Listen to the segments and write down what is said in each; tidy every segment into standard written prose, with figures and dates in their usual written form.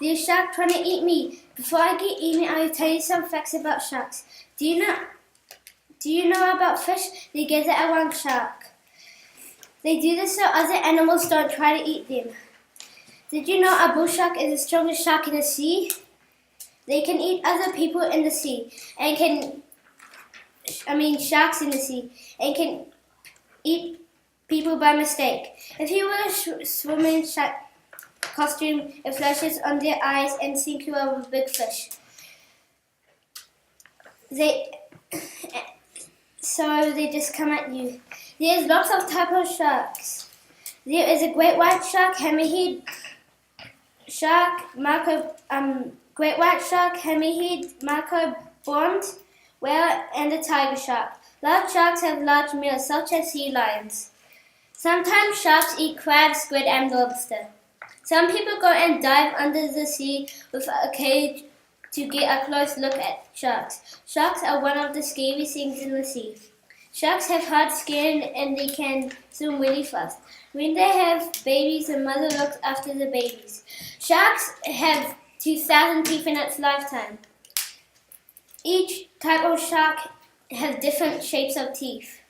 There's a shark trying to eat me. Before I get eaten, I will tell you some facts about sharks. Do you know about fish? They gather around shark. They do this so other animals don't try to eat them. Did you know a bull shark is the strongest shark in the sea? They can eat other people in the sea sharks in the sea, and can eat people by mistake. If you wear a swimming shark costume, it flashes on their eyes and think you are a big fish. So they just come at you. There's lots of types of sharks. There is a great white shark, hammerhead shark, great white shark, hammerhead, marco, bond, whale, and a tiger shark. Large sharks have large meals, such as sea lions. Sometimes sharks eat crabs, squid, and lobster. Some people go and dive under the sea with a cage to get a close look at sharks. Sharks are one of the scariest things in the sea. Sharks have hard skin and they can swim really fast. When they have babies, the mother looks after the babies. Sharks have 2,000 teeth in its lifetime. Each type of shark has different shapes of teeth.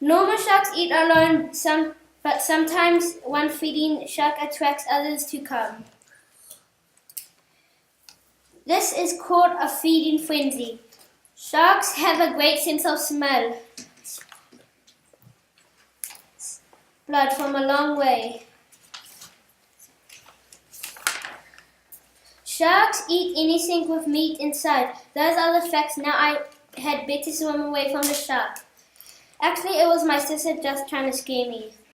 Normal sharks eat alone, but sometimes one feeding shark attracts others to come. This is called a feeding frenzy. Sharks have a great sense of smell. Blood from a long way. Sharks eat anything with meat inside. Those are the facts. Now I had better swim away from the shark. Actually, it was my sister just trying to scare me.